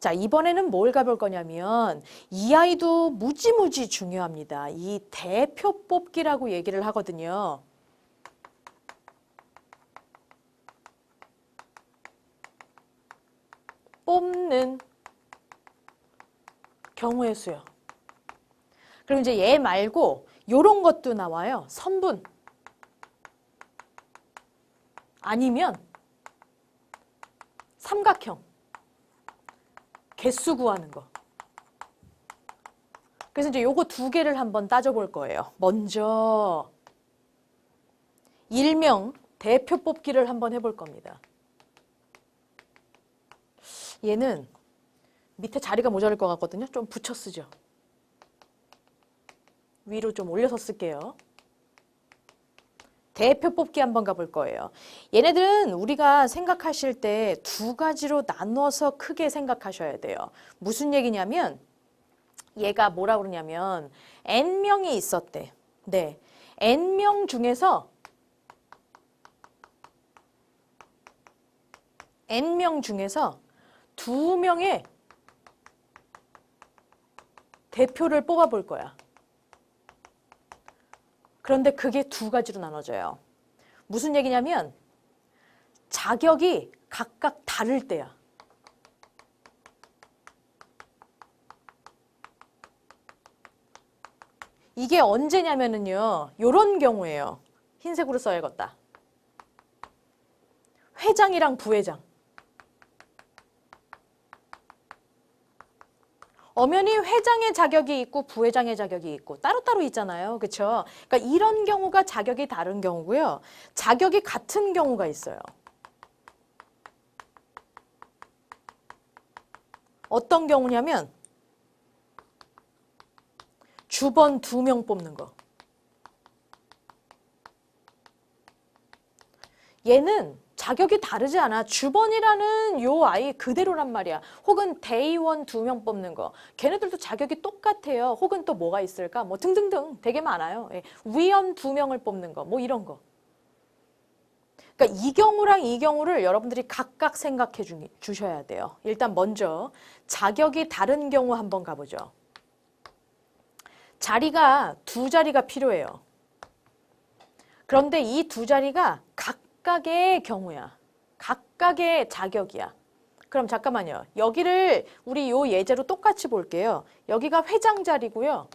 자, 이번에는 뭘 가볼 거냐면 이 아이도 무지무지 중요합니다. 이 대표 뽑기라고 얘기를 하거든요. 뽑는 경우의 수요. 그럼 이제 얘 말고 요런 것도 나와요. 선분. 아니면 삼각형. 개수 구하는 거. 그래서 이제 요거 두 개를 한번 따져볼 거예요. 먼저 일명 대표 뽑기를 한번 해볼 겁니다. 얘는 밑에 자리가 모자랄 것 같거든요. 좀 붙여 쓰죠. 위로 좀 올려서 쓸게요. 대표 뽑기 한번 가볼 거예요. 얘네들은 우리가 생각하실 때 두 가지로 나눠서 크게 생각하셔야 돼요. 무슨 얘기냐면 얘가 뭐라 그러냐면 N명이 있었대. 네, N명 중에서 두 명의 대표를 뽑아볼 거야. 그런데 그게 두 가지로 나눠져요. 무슨 얘기냐면 자격이 각각 다를 때야. 이게 언제냐면은요. 요런 경우예요. 흰색으로 써야겠다. 회장이랑 부회장. 엄연히 회장의 자격이 있고 부회장의 자격이 있고 따로따로 있잖아요. 그렇죠? 그러니까 이런 경우가 자격이 다른 경우고요. 자격이 같은 경우가 있어요. 어떤 경우냐면 주번 2명 뽑는 거. 얘는 자격이 다르지 않아. 주번이라는 요 아이 그대로란 말이야. 혹은 데이원 2명 뽑는 거. 걔네들도 자격이 똑같아요. 혹은 또 뭐가 있을까? 뭐 등등등 되게 많아요. 예. 위원 2명을 뽑는 거. 뭐 이런 거. 그러니까 이 경우랑 이 경우를 여러분들이 각각 생각해 주셔야 돼요. 일단 먼저 자격이 다른 경우 한번 가보죠. 자리가 두 자리가 필요해요. 그런데 이 두 자리가 각각의 경우야. 각각의 자격이야. 그럼 잠깐만요. 여기를 우리 요 예제로 똑같이 볼게요. 여기가 회장 자리고요.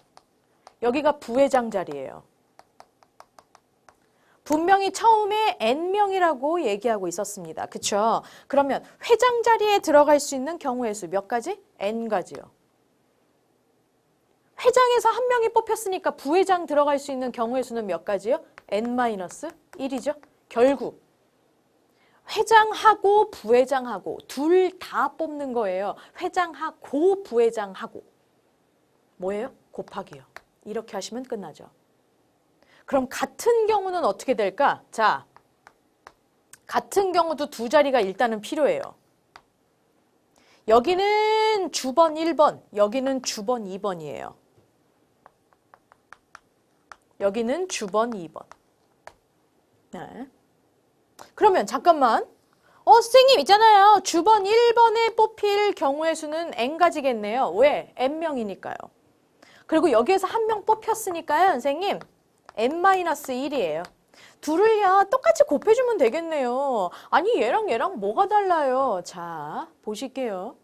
여기가 부회장 자리예요. 분명히 처음에 N명이라고 얘기하고 있었습니다. 그쵸? 그러면 회장 자리에 들어갈 수 있는 경우의 수 몇 가지? N가지요. 회장에서 한 명이 뽑혔으니까 부회장 들어갈 수 있는 경우의 수는 몇 가지요? N-1이죠. 결국 회장하고 부회장하고 둘 다 뽑는 거예요. 회장하고 부회장하고. 뭐예요? 곱하기요. 이렇게 하시면 끝나죠. 그럼 같은 경우는 어떻게 될까? 자, 같은 경우도 두 자리가 일단은 필요해요. 여기는 주번 1번, 여기는 주번 2번이에요. 여기는 주번 2번. 네. 그러면 잠깐만. 선생님 있잖아요. 주번 1번에 뽑힐 경우의 수는 N가지겠네요. 왜? N명이니까요. 그리고 여기에서 한 명 뽑혔으니까요. 선생님 N-1이에요. 둘을요 똑같이 곱해주면 되겠네요. 아니 얘랑 뭐가 달라요? 자 보실게요.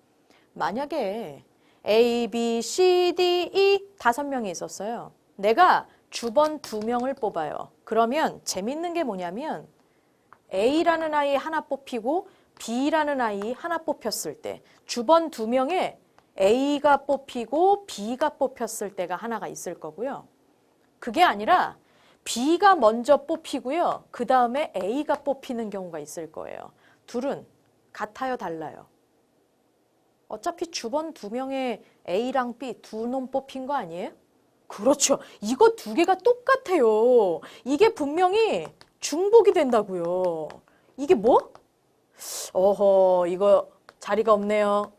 만약에 A, B, C, D, E 5명이 있었어요. 내가 주번 2명을 뽑아요. 그러면 재밌는 게 뭐냐면 A라는 아이 하나 뽑히고 B라는 아이 하나 뽑혔을 때 주번 2명에 A가 뽑히고 B가 뽑혔을 때가 하나가 있을 거고요. 그게 아니라 B가 먼저 뽑히고요. 그 다음에 A가 뽑히는 경우가 있을 거예요. 둘은 같아요, 달라요? 어차피 주번 2명에 A랑 B 두 놈 뽑힌 거 아니에요? 그렇죠. 이거 두 개가 똑같아요. 이게 분명히 중복이 된다고요. 이게 뭐? 어허, 이거 자리가 없네요.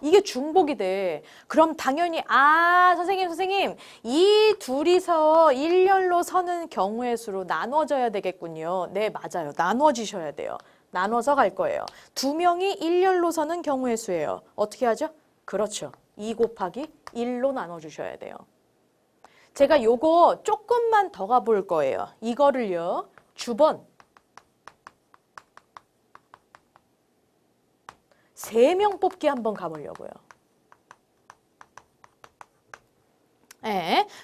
이게 중복이 돼. 그럼 당연히 선생님 이 둘이서 일렬로 서는 경우의 수로 나눠져야 되겠군요. 네, 맞아요. 나눠지셔야 돼요. 나눠서 갈 거예요. 두 명이 일렬로 서는 경우의 수예요. 어떻게 하죠? 그렇죠. 2 곱하기 1로 나눠주셔야 돼요. 제가 요거 조금만 더 가볼 거예요. 이거를요. 주번 3명 뽑기 한번 가보려고요.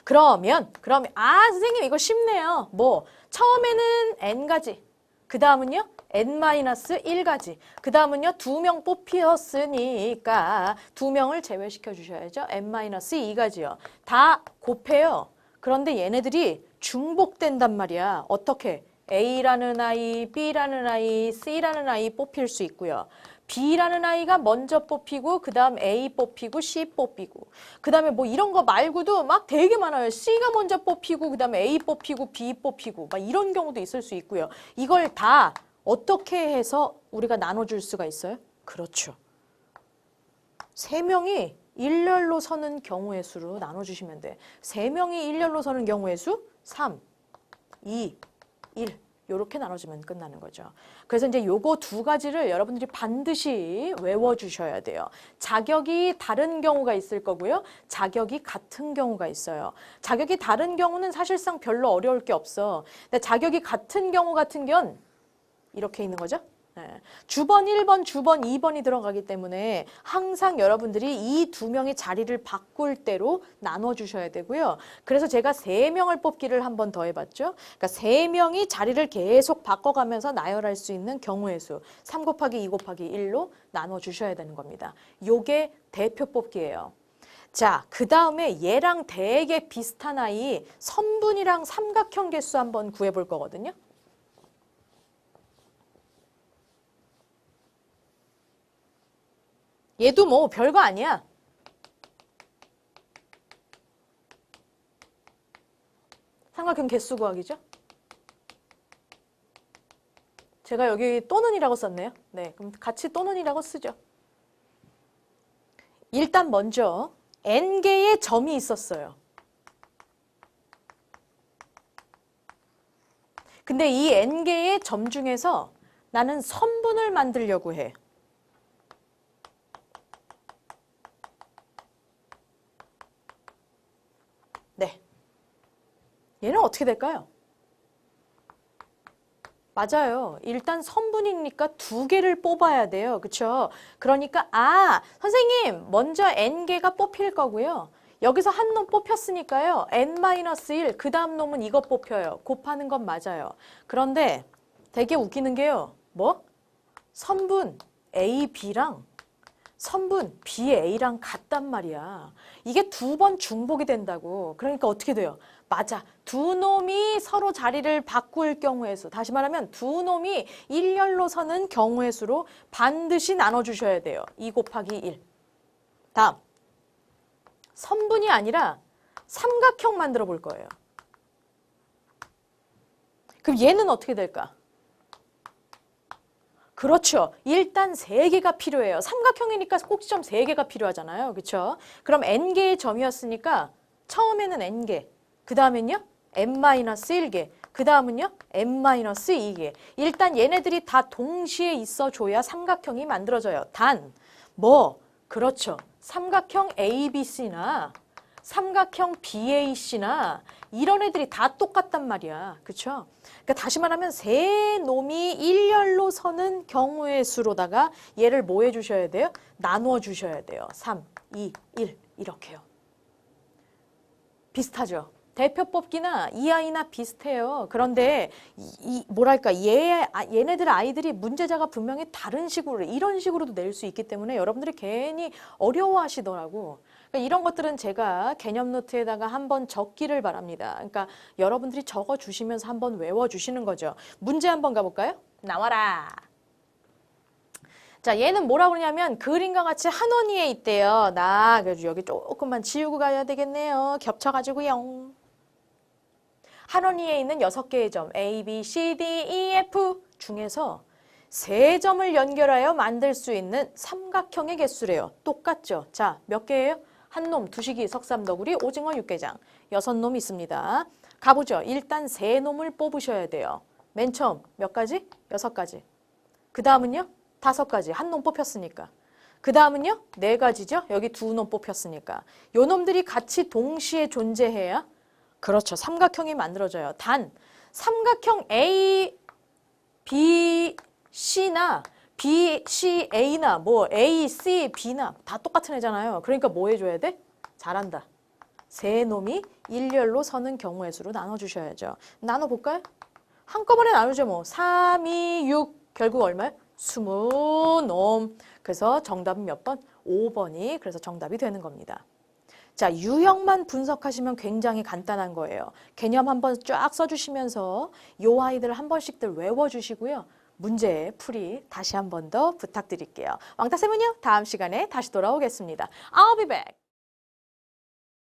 그러면 선생님 이거 쉽네요. 뭐 처음에는 n가지, 그 다음은요 n-1가지, 그 다음은요 2명 뽑혔으니까 2명을 제외시켜 주셔야죠. n-2가지요. 다 곱해요. 그런데 얘네들이 중복된단 말이야. 어떻게? A라는 아이, B라는 아이, C라는 아이 뽑힐 수 있고요. B라는 아이가 먼저 뽑히고 그 다음 A 뽑히고 C 뽑히고 그 다음에 뭐 이런 거 말고도 막 되게 많아요. C가 먼저 뽑히고 그 다음에 A 뽑히고 B 뽑히고 막 이런 경우도 있을 수 있고요. 이걸 다 어떻게 해서 우리가 나눠줄 수가 있어요? 그렇죠. 3명이 일렬로 서는 경우의 수로 나눠주시면 돼. 3명이 일렬로 서는 경우의 수 3, 2, 1 이렇게 나눠주면 끝나는 거죠. 그래서 이제 요거 2가지를 여러분들이 반드시 외워주셔야 돼요. 자격이 다른 경우가 있을 거고요. 자격이 같은 경우가 있어요. 자격이 다른 경우는 사실상 별로 어려울 게 없어. 근데 자격이 같은 경우 같은 경우는 이렇게 있는 거죠. 주번 1번, 주번 2번이 들어가기 때문에 항상 여러분들이 이 2명의 자리를 바꿀 대로 나눠주셔야 되고요. 그래서 제가 3명을 뽑기를 한 번 더 해봤죠. 그러니까 3명이 자리를 계속 바꿔가면서 나열할 수 있는 경우의 수 3 곱하기 2 곱하기 1로 나눠주셔야 되는 겁니다. 요게 대표 뽑기예요. 자, 그 다음에 얘랑 되게 비슷한 아이 선분이랑 삼각형 개수 한번 구해볼 거거든요. 얘도 뭐 별거 아니야. 삼각형 개수 구하기죠. 제가 여기 또는이라고 썼네요. 네, 그럼 같이 또는이라고 쓰죠. 일단 먼저 n개의 점이 있었어요. 근데 이 n개의 점 중에서 나는 선분을 만들려고 해. 네. 얘는 어떻게 될까요? 맞아요. 일단 선분이니까 2개를 뽑아야 돼요. 그렇죠? 그러니까 선생님 먼저 n개가 뽑힐 거고요. 여기서 한 놈 뽑혔으니까요. n-1 그 다음 놈은 이거 뽑혀요. 곱하는 건 맞아요. 그런데 되게 웃기는 게요. 뭐? 선분 a,b랑 선분 BA랑 같단 말이야. 이게 2번 중복이 된다고. 그러니까 어떻게 돼요? 맞아. 2놈이 서로 자리를 바꿀 경우의 수. 다시 말하면 2놈이 일렬로 서는 경우의 수로 반드시 나눠주셔야 돼요. 2 곱하기 1. 다음. 선분이 아니라 삼각형 만들어 볼 거예요. 그럼 얘는 어떻게 될까? 그렇죠. 일단 3개가 필요해요. 삼각형이니까 꼭지점 3개가 필요하잖아요. 그렇죠? 그럼 n개의 점이었으니까 처음에는 n개, 그 다음엔요 n-1개, 그 다음은요 n-2개. 일단 얘네들이 다 동시에 있어줘야 삼각형이 만들어져요. 단, 그렇죠. 삼각형 ABC나 삼각형 BAC나 이런 애들이 다 똑같단 말이야. 그렇죠? 그러니까 다시 말하면 3놈이 일렬로 서는 경우의 수로다가 얘를 뭐 해주셔야 돼요? 나누어 주셔야 돼요. 3, 2, 1 이렇게요. 비슷하죠? 대표 뽑기나 이 아이나 비슷해요. 그런데 뭐랄까 얘네들 아이들이 문제자가 분명히 다른 식으로 이런 식으로도 낼 수 있기 때문에 여러분들이 괜히 어려워하시더라고. 그러니까 이런 것들은 제가 개념 노트에다가 한번 적기를 바랍니다. 그러니까 여러분들이 적어주시면서 한번 외워주시는 거죠. 문제 한번 가볼까요? 나와라. 자, 얘는 뭐라고 그러냐면 그림과 같이 한 원위에 있대요. 그래서 여기 조금만 지우고 가야 되겠네요. 겹쳐가지고요. 한 원위에 있는 6개의 점 A, B, C, D, E, F 중에서 3점을 연결하여 만들 수 있는 삼각형의 개수래요. 똑같죠? 자, 몇 개예요? 한 놈, 두식이, 석삼, 너구리, 오징어, 육개장. 6놈 있습니다. 가보죠. 일단 3놈을 뽑으셔야 돼요. 맨 처음 몇 가지? 6가지. 그 다음은요? 5가지. 한 놈 뽑혔으니까. 그 다음은요? 4가지죠? 여기 2놈 뽑혔으니까. 요 놈들이 같이 동시에 존재해야 그렇죠. 삼각형이 만들어져요. 단 삼각형 A, B, C나 B, C, A나 뭐 A, C, B나 다 똑같은 애잖아요. 그러니까 뭐 해줘야 돼? 잘한다. 세 놈이 일렬로 서는 경우의 수로 나눠주셔야죠. 나눠볼까요? 한꺼번에 나누죠 뭐. 3, 2, 6 결국 얼마요? 20놈. 그래서 정답은 몇 번? 5번이 그래서 정답이 되는 겁니다. 자, 유형만 분석하시면 굉장히 간단한 거예요. 개념 한번 쫙 써주시면서 요 아이들 한 번씩들 외워주시고요. 문제 풀이 다시 한 번 더 부탁드릴게요. 왕따쌤은요, 다음 시간에 다시 돌아오겠습니다. I'll be back.